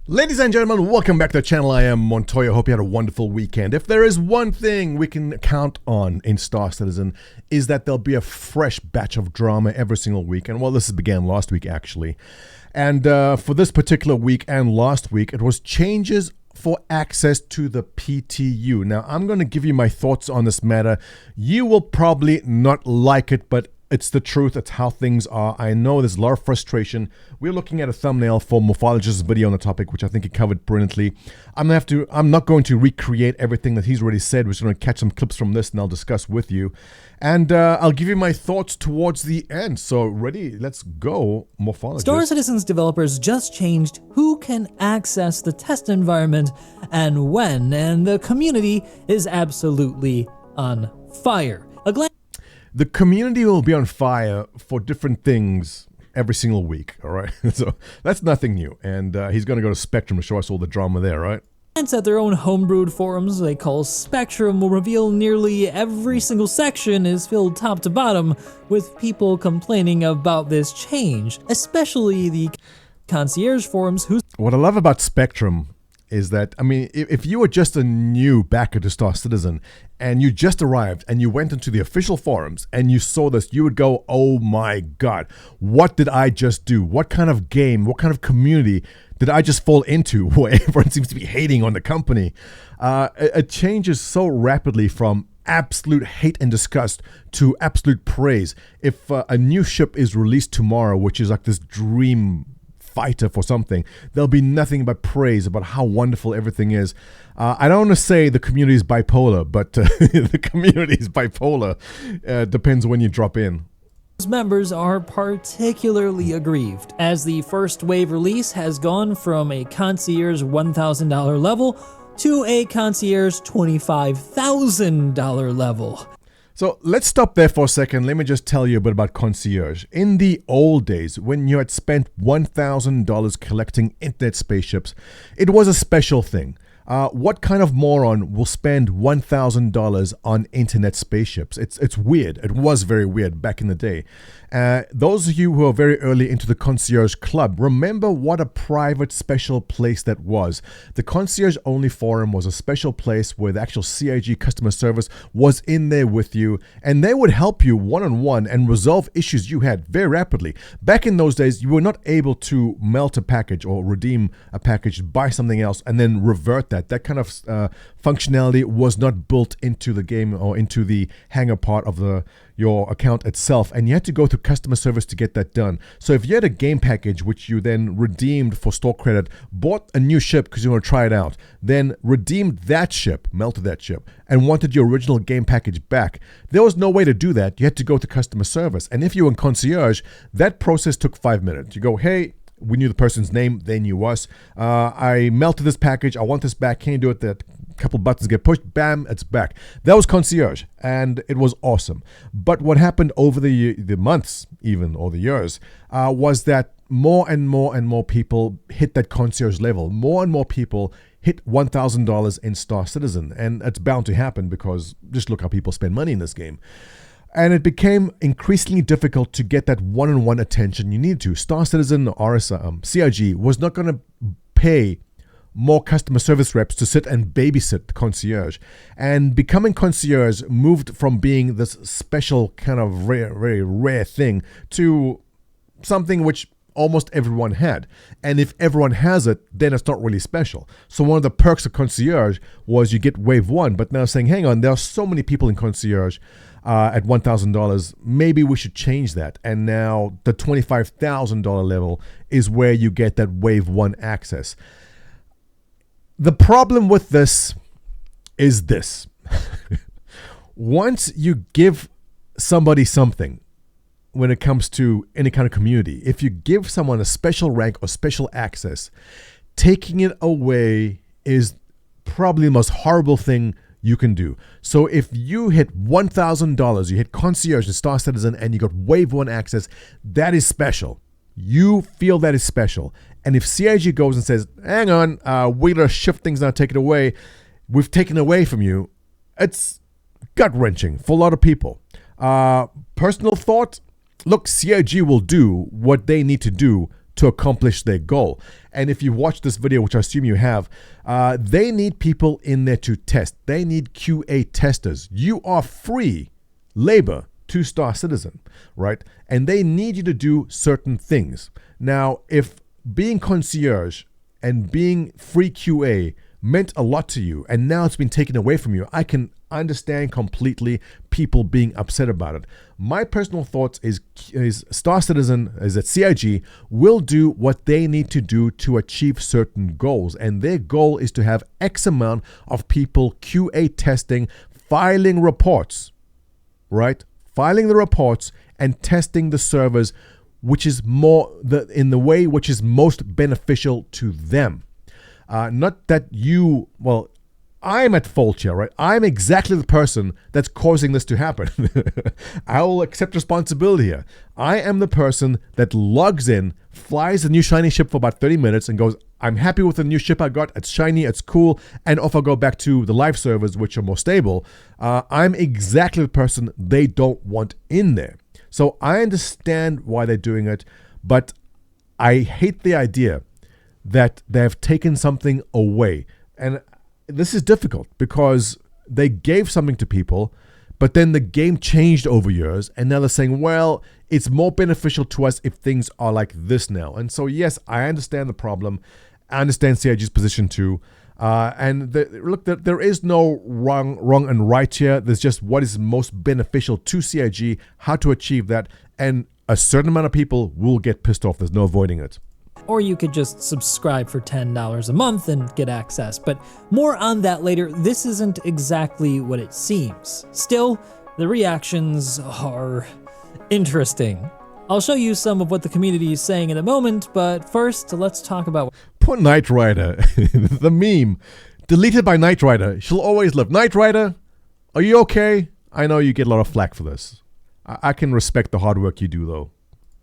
Ladies and gentlemen, welcome back to the channel. I am Montoya. Hope you had a wonderful weekend. If there is one thing we can count on in Star Citizen, is that there'll be a fresh batch of drama every single week. And well, this began last week actually. And for this particular week and last week, it was changes for access to the PTU. Now, I'm going to give you my thoughts on this matter. You will probably not like it, but it's the truth. It's how things are. I know there's a lot of frustration. We're looking at a thumbnail for Morphologist's video on the topic, which I think he covered brilliantly. I'm not going to recreate everything that he's already said. We're just going to catch some clips from this and I'll discuss with you. And I'll give you my thoughts towards the end. So ready? Let's go, Morphologist. Star Citizen's developers just changed who can access the test environment and when, and the community is absolutely on fire. The community will be on fire for different things every single week, all right? So that's nothing new. And he's going to go to Spectrum to show us all the drama there, right? Fans at their own homebrewed forums they call Spectrum will reveal nearly every single section is filled top to bottom with people complaining about this change, especially the concierge forums who... What I love about Spectrum is that, I mean, if you were just a new backer to Star Citizen and you just arrived and you went into the official forums and you saw this, you would go, oh my God, what did I just do? What kind of game, what kind of community did I just fall into where everyone seems to be hating on the company? It changes so rapidly from absolute hate and disgust to absolute praise. If a new ship is released tomorrow, which is like this dream fighter for something, there'll be nothing but praise about how wonderful everything is. I don't want to say the community is bipolar, but the community is bipolar. Depends when you drop in. Members are particularly aggrieved, as the first wave release has gone from a concierge $1,000 level to a concierge $25,000 level. So let's stop there for a second. Let me just tell you a bit about concierge. In the old days, when you had spent $1,000 collecting internet spaceships, it was a special thing. What kind of moron will spend $1,000 on internet spaceships? It's weird. It was very weird back in the day. Those of you who are very early into the Concierge Club, remember what a private special place that was. The Concierge Only Forum was a special place where the actual CIG customer service was in there with you, and they would help you one-on-one and resolve issues you had very rapidly. Back in those days, you were not able to melt a package or redeem a package, buy something else, and then revert that. That kind of functionality was not built into the game or into the hangar part of your account itself, and you had to go to customer service to get that done. So if you had a game package which you then redeemed for store credit, bought a new ship because you want to try it out, then redeemed that ship, melted that ship, and wanted your original game package back, there was no way to do that. You had to go to customer service. And if you were in concierge, that process took 5 minutes. You go, hey, we knew the person's name, they knew us. I melted this package, I want this back, can you do it? That couple buttons get pushed, bam, it's back. That was concierge, and it was awesome. But what happened over the months, even, or the years, was that more and more people hit that concierge level. More and more people hit $1,000 in Star Citizen, and it's bound to happen because just look how people spend money in this game. And it became increasingly difficult to get that one-on-one attention you needed to. Star Citizen, CIG, was not going to pay more customer service reps to sit and babysit the concierge. And becoming concierge moved from being this special kind of very rare thing to something which almost everyone had. And if everyone has it, then it's not really special. So one of the perks of concierge was you get wave one, but now saying, hang on, there are so many people in concierge at $1,000, maybe we should change that. And now the $25,000 level is where you get that wave one access. The problem with this is this. Once you give somebody something, when it comes to any kind of community, if you give someone a special rank or special access, taking it away is probably the most horrible thing you can do. So if you hit $1,000, you hit concierge and Star Citizen, and you got wave one access, that is special. You feel that is special. And if CIG goes and says, hang on, we're going to shift things now, take it away, we've taken away from you, it's gut-wrenching for a lot of people. Personal thought, look, CIG will do what they need to do to accomplish their goal. And if you watch this video, which I assume you have, they need people in there to test. They need QA testers. You are free labor to Star Citizen, right? And they need you to do certain things. Now, if being concierge and being free QA meant a lot to you, and now it's been taken away from you, I can understand completely people being upset about it. My personal thoughts is Star Citizen, is that CIG will do what they need to do to achieve certain goals, and their goal is to have X amount of people QA testing, filing reports, right? Filing the reports and testing the servers, which is in the way which is most beneficial to them. Not that I'm at fault here, right? I'm exactly the person that's causing this to happen. I will accept responsibility here. I am the person that logs in, flies a new shiny ship for about 30 minutes and goes, I'm happy with the new ship I got. It's shiny, it's cool. And off I go back to the live servers, which are more stable. I'm exactly the person they don't want in there. So I understand why they're doing it, but I hate the idea that they have taken something away. And this is difficult because they gave something to people, but then the game changed over years, and now they're saying, well, it's more beneficial to us if things are like this now. And so, yes, I understand the problem. I understand CIG's position too. Look, there is no wrong and right here. There's just what is most beneficial to CIG, how to achieve that, and a certain amount of people will get pissed off. There's no avoiding it. Or you could just subscribe for $10 a month and get access, but more on that later. This isn't exactly what it seems. Still, the reactions are interesting. I'll show you some of what the community is saying in a moment, but first, let's talk about... Poor Knight Rider, the meme, deleted by Knight Rider. She'll always live. Knight Rider, are you okay? I know you get a lot of flack for this. I can respect the hard work you do, though.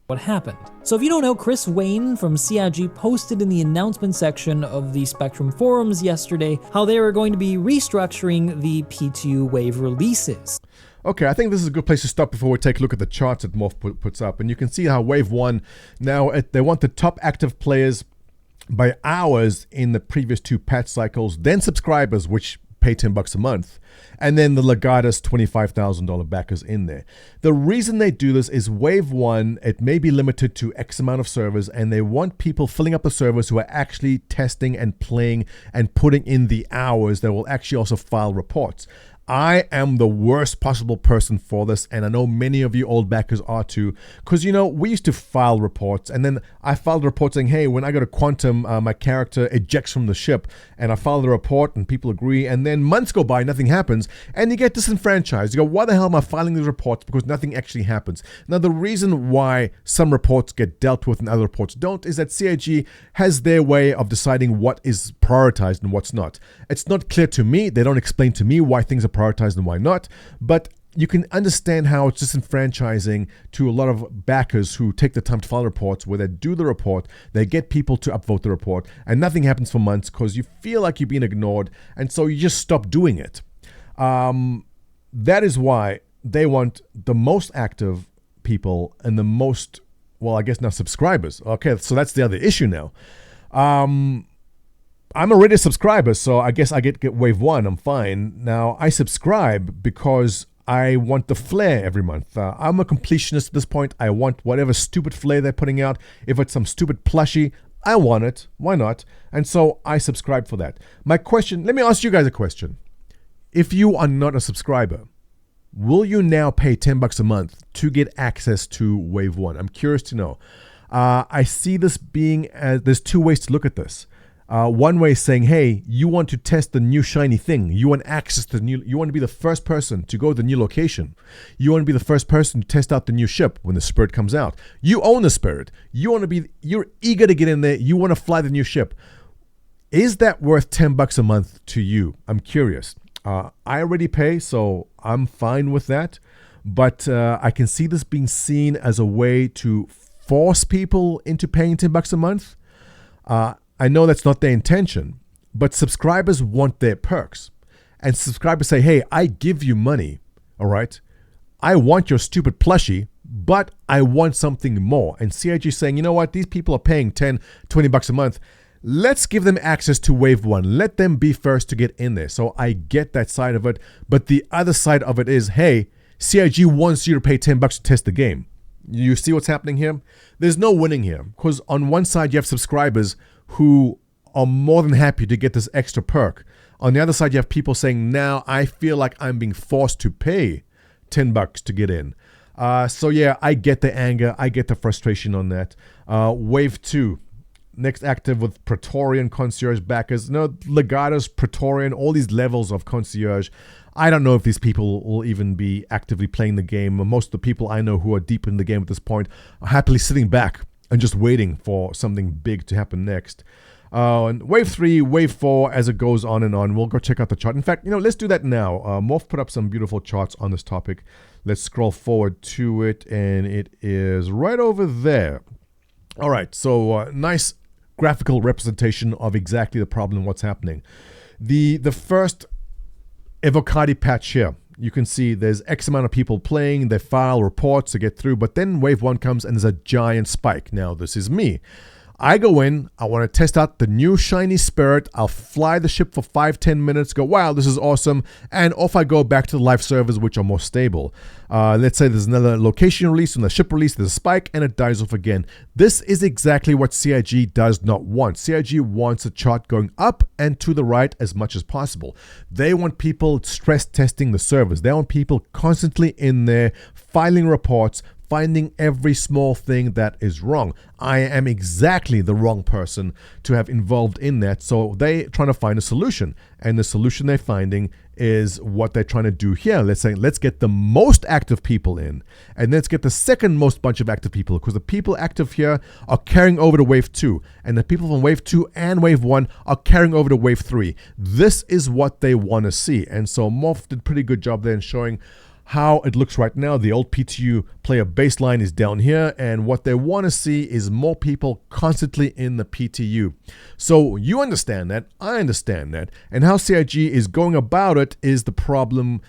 What happened. So if you don't know, Chris Wayne from CIG posted in the announcement section of the Spectrum forums yesterday how they were going to be restructuring the P2 wave releases. Okay, I think this is a good place to stop before we take a look at the charts that Morph puts up. And you can see how Wave 1, now they want the top active players by hours in the previous 2 patch cycles, then subscribers, which pay $10 a month, and then the Legatus $25,000 backers in there. The reason they do this is Wave 1, it may be limited to X amount of servers, and they want people filling up the servers who are actually testing and playing and putting in the hours that will actually also file reports. I am the worst possible person for this, and I know many of you old backers are too, because, you know, we used to file reports, and then I filed a report saying, hey, when I go to Quantum, my character ejects from the ship, and I file the report, and people agree, and then months go by, nothing happens, and you get disenfranchised. You go, why the hell am I filing these reports? Because nothing actually happens. Now, the reason why some reports get dealt with and other reports don't is that CIG has their way of deciding what is prioritized and what's not. It's not clear to me. They don't explain to me why things are prioritized and why not, but you can understand how it's disenfranchising to a lot of backers who take the time to file reports, where they do the report, they get people to upvote the report, and nothing happens for months because you feel like you're being ignored, and so you just stop doing it. That is why they want the most active people and the most, well, I guess now subscribers. Okay, so that's the other issue now. I'm already a subscriber, so I guess I get Wave 1, I'm fine. Now, I subscribe because I want the flair every month. I'm a completionist at this point. I want whatever stupid flair they're putting out. If it's some stupid plushie, I want it. Why not? And so I subscribe for that. My question, let me ask you guys a question. If you are not a subscriber, will you now pay $10 a month to get access to Wave 1? I'm curious to know. I see this being, there's 2 ways to look at this. One way is saying, hey, you want to test the new shiny thing. You want access to you want to be the first person to go to the new location. You want to be the first person to test out the new ship when the Spirit comes out. You own the Spirit. You're eager to get in there. You want to fly the new ship. Is that worth $10 a month to you? I'm curious. I already pay, so I'm fine with that. But I can see this being seen as a way to force people into paying $10 a month. I know that's not their intention, but subscribers want their perks. And subscribers say, hey, I give you money, all right? I want your stupid plushie, but I want something more. And CIG is saying, you know what, these people are paying 10, 20 bucks a month. Let's give them access to Wave 1. Let them be first to get in there. So I get that side of it. But the other side of it is, hey, CIG wants you to pay 10 bucks to test the game. You see what's happening here? There's no winning here. Because on one side, you have subscribers who are more than happy to get this extra perk. On the other side, you have people saying, now I feel like I'm being forced to pay 10 bucks to get in. So yeah, I get the anger. I get the frustration on that. Wave 2. Next active with Praetorian Concierge backers. No, Legatus, Praetorian, all these levels of Concierge. I don't know if these people will even be actively playing the game. Most of the people I know who are deep in the game at this point are happily sitting back and just waiting for something big to happen next. And Wave 3, Wave 4, as it goes on and on. We'll go check out the chart. In fact, let's do that now. Morph put up some beautiful charts on this topic. Let's scroll forward to it, and it is right over there. All right, so nice graphical representation of exactly the problem, what's happening. The first Evocati patch here, you can see there's X amount of people playing, they file reports to get through, but then Wave 1 comes and there's a giant spike. Now, this is me. I go in, I want to test out the new shiny spirit, I'll fly the ship for 5-10 minutes, go, wow, this is awesome, and off I go back to the live servers, which are more stable. Let's say there's another location release, and the ship release, there's a spike, and it dies off again. This is exactly what CIG does not want. CIG wants a chart going up and to the right as much as possible. They want people stress testing the servers. They want people constantly in there, filing reports, finding every small thing that is wrong. I am exactly the wrong person to have involved in that. So they trying to find a solution. And the solution they're finding is what they're trying to do here. Let's say, let's get the most active people in. And let's get the second most bunch of active people. Because the people active here are carrying over to Wave 2. And the people from Wave 2 and Wave 1 are carrying over to Wave 3. This is what they want to see. And so Morph did a pretty good job there in showing how it looks right now. The old PTU player baseline is down here, and what they want to see is more people constantly in the PTU. So you understand that, I understand that, and how CIG is going about it is the problem.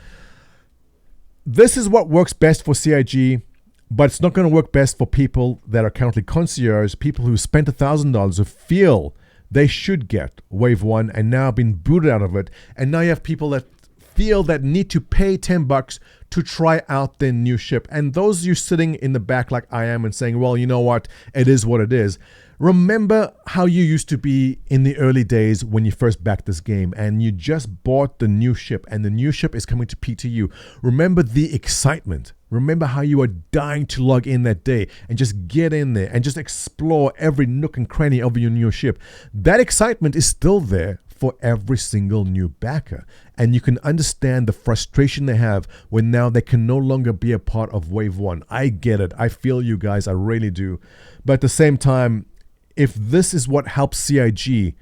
This is what works best for CIG, but it's not going to work best for people that are currently concierge, people who spent $1,000 who feel they should get Wave 1 and now been booted out of it, and now you have people that feel that need to pay 10 bucks to try out their new ship. And those of you sitting in the back like I am and saying, well, you know what, it is what it is. Remember how you used to be in the early days when you first backed this game and you just bought the new ship and the new ship is coming to PTU. Remember the excitement. Remember how you were dying to log in that day and just get in there and just explore every nook and cranny of your new ship. That excitement is still there for every single new backer. And you can understand the frustration they have when now they can no longer be a part of Wave 1. I get it. I feel you guys. I really do. But at the same time, if this is what helps CIG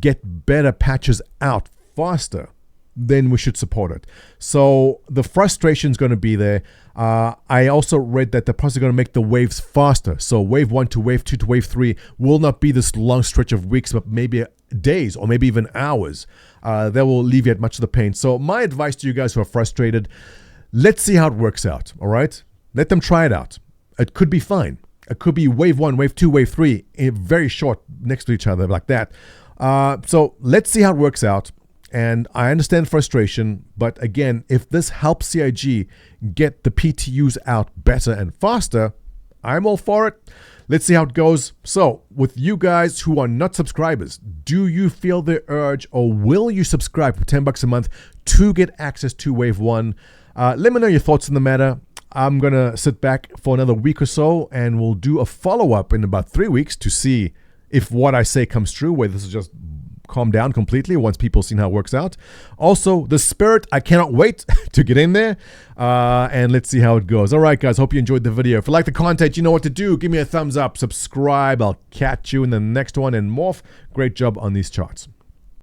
get better patches out faster, then we should support it. So the frustration is going to be there. I also read that they're probably going to make the waves faster. So Wave 1 to Wave 2 to Wave 3 will not be this long stretch of weeks, but maybe days or maybe even hours. That will alleviate much of the pain. So my advice to you guys who are frustrated, let's see how it works out, all right? Let them try it out. It could be fine. It could be Wave 1, Wave 2, Wave 3, very short next to each other like that. So let's see how it works out. And I understand frustration, but again, if this helps CIG get the PTUs out better and faster, I'm all for it. Let's see how it goes. So, with you guys who are not subscribers, do you feel the urge or will you subscribe for 10 bucks a month to get access to Wave 1? Let me know your thoughts on the matter. I'm going to sit back for another week or so and we'll do a follow-up in about 3 weeks to see if what I say comes true, whether this is just calm down completely once people seen how it works out. Also, the spirit, I cannot wait to get in there and let's see how it goes. All right, guys, hope you enjoyed the video. If you like the content, you know what to do. Give me a thumbs up, subscribe. I'll catch you in the next one. And Morph, great job on these charts.